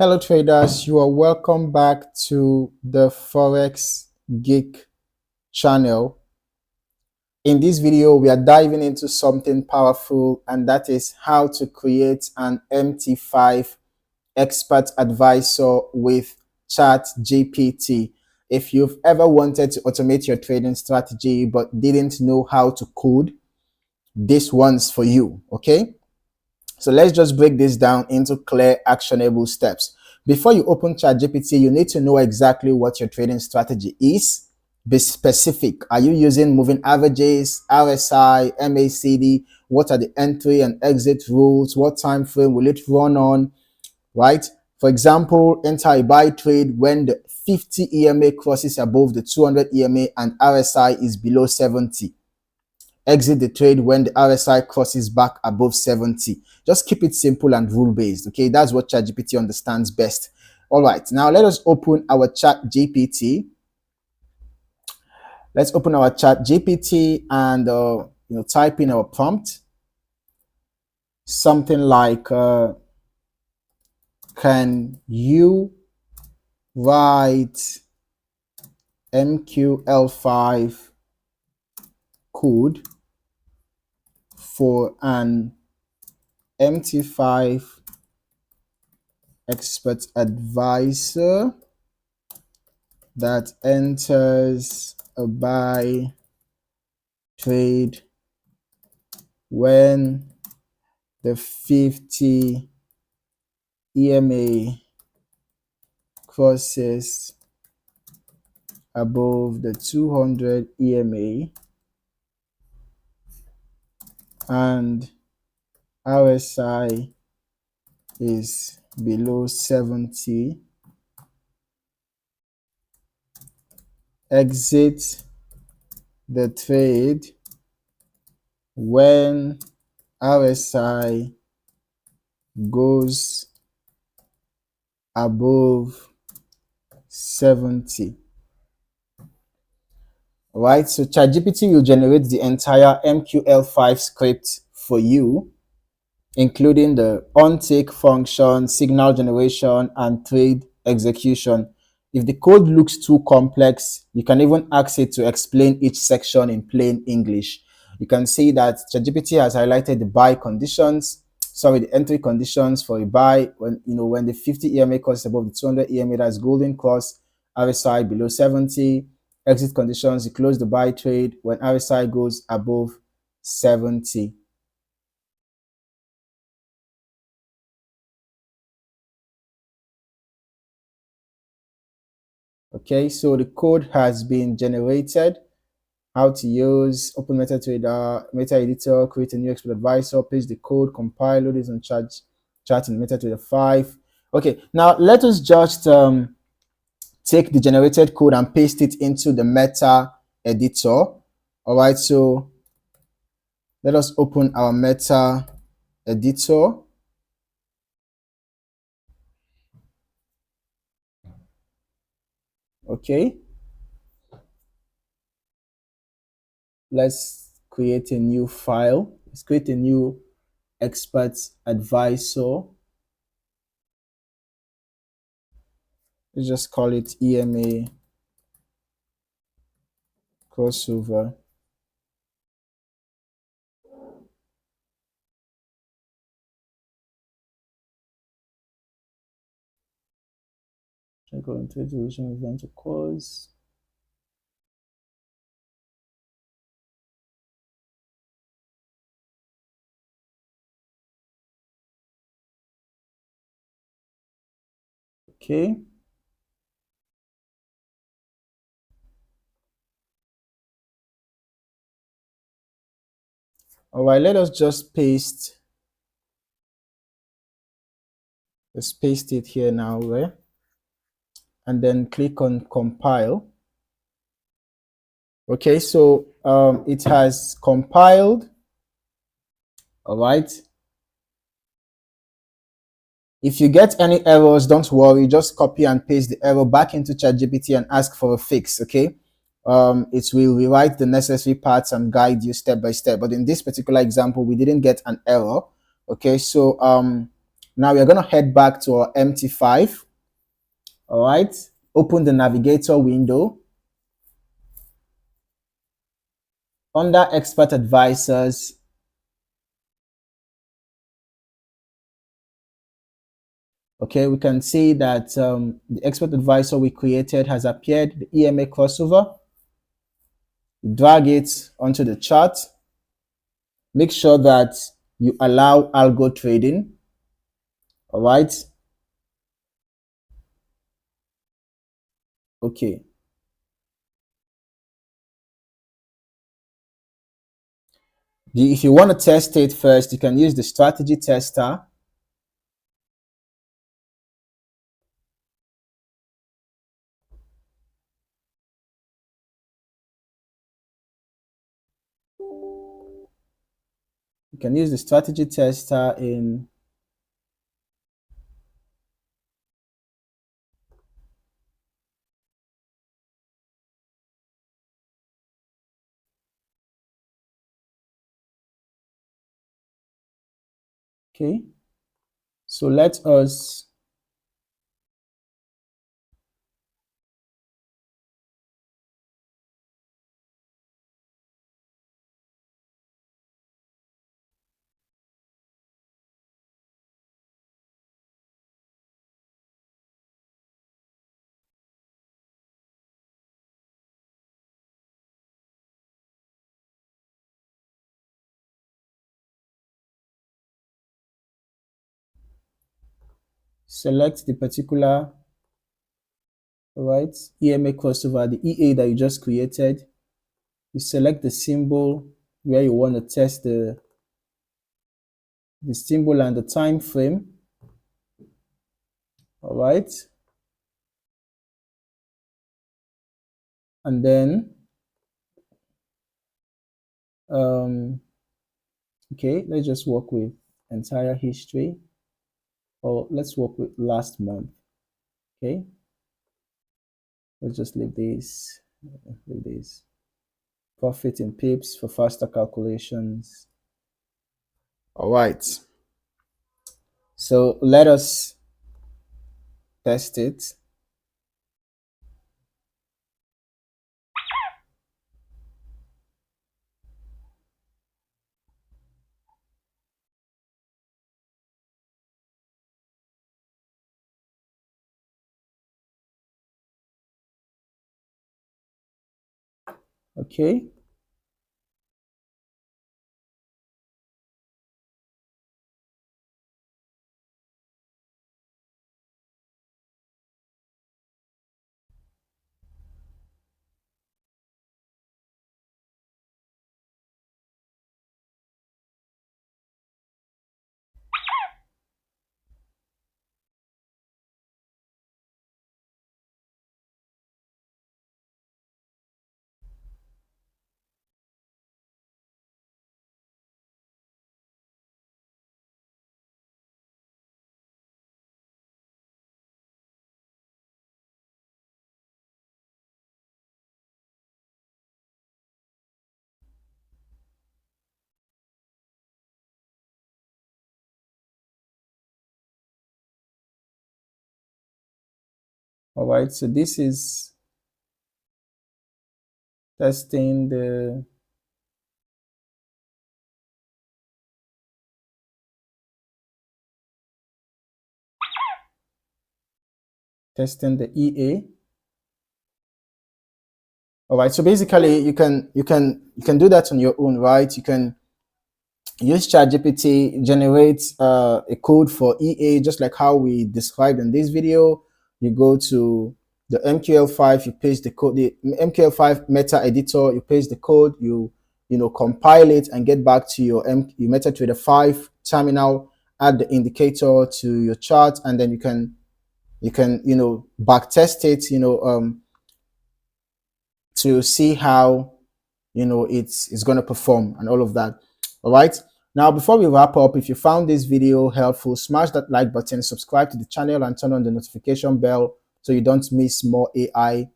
Hello traders, you are welcome back to the Forex Geek channel. In this video, we are diving into something powerful, and that is how to create an MT5 expert advisor with ChatGPT. If you've ever wanted to automate your trading strategy but didn't know how to code, this one's for you, okay? So let's just break this down into clear, actionable steps. Before you open ChatGPT, you need to know exactly what your trading strategy is. Be specific. Are you using moving averages, RSI, MACD? What are the entry and exit rules? What time frame will it run on? Right? For example, enter a buy trade when the 50 EMA crosses above the 200 EMA and RSI is below 70. Exit the trade when the RSI crosses back above 70. Just keep it simple and rule-based, okay? That's what ChatGPT understands best. All right, now let us open our ChatGPT. Let's open our ChatGPT and type in our prompt. Something like, can you write MQL5 code for an MT5 expert advisor that enters a buy trade when the 50 EMA crosses above the 200 EMA and RSI is below 70. Exit the trade when RSI goes above 70. All right, so ChatGPT will generate the entire MQL5 script for you, including the on-tick function, signal generation, and trade execution. If the code looks too complex, you can even ask it to explain each section in plain English. You can see that ChatGPT has highlighted the buy conditions, the entry conditions for a buy when the 50 EMA crosses above the 200 EMA, that's golden cross, RSI below 70. Exit conditions, you close the buy trade when RSI goes above 70. Okay, so the code has been generated. How to use, open MetaTrader, MetaEditor, create a new expert advisor, paste the code, compile, load it on chat in MetaTrader 5. Okay, now let us just take the generated code and paste it into the MetaEditor. All right, so let us open our MetaEditor. Okay. Let's create a new file. Let's create a new expert advisor. Let's just call it EMA crossover. Check on trade solution event to cause. Okay. All right, let us just paste. Let's paste it here now, right? And then click on compile. Okay, so it has compiled. All right. If you get any errors, don't worry, just copy and paste the error back into ChatGPT and ask for a fix, okay? It will rewrite the necessary parts and guide you step by step. But in this particular example, we didn't get an error, okay? So Now we're going to head back to our MT5. All right. Open the navigator window. Under expert advisors, okay, we can see that the expert advisor we created has appeared, the EMA crossover. You drag it onto the chart. Make sure that you allow algo trading. All right. Okay. If you want to test it first, you can use the strategy tester. You can use the strategy tester in okay. So let us select the particular, all right, EMA crossover, the EA that you just created. You select the symbol where you want to test the symbol and the time frame. All right. And then, okay, let's just work with entire history, or let's work with last month. Okay. Let's just leave this. Profit in pips for faster calculations. All right. So let us test it. Okay. All right. So this is testing the EA. All right. So basically, you can do that on your own, right? You can use ChatGPT, generate a code for EA, just like how we described in this video. You go to the MQL5, you paste the code, the MQL5 MetaEditor, you paste the code, you compile it and get back to your MetaTrader 5 terminal, add the indicator to your chart, and then you can backtest it, to see how it's going to perform and all of that. All right. Now, before we wrap up, if you found this video helpful, smash that like button, subscribe to the channel, and turn on the notification bell so you don't miss more AI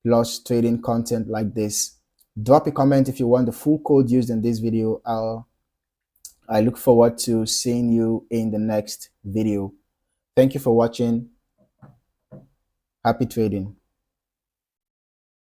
plus trading content like this. Drop a comment if you want the full code used in this video. I look forward to seeing you in the next video. Thank you for watching. Happy trading.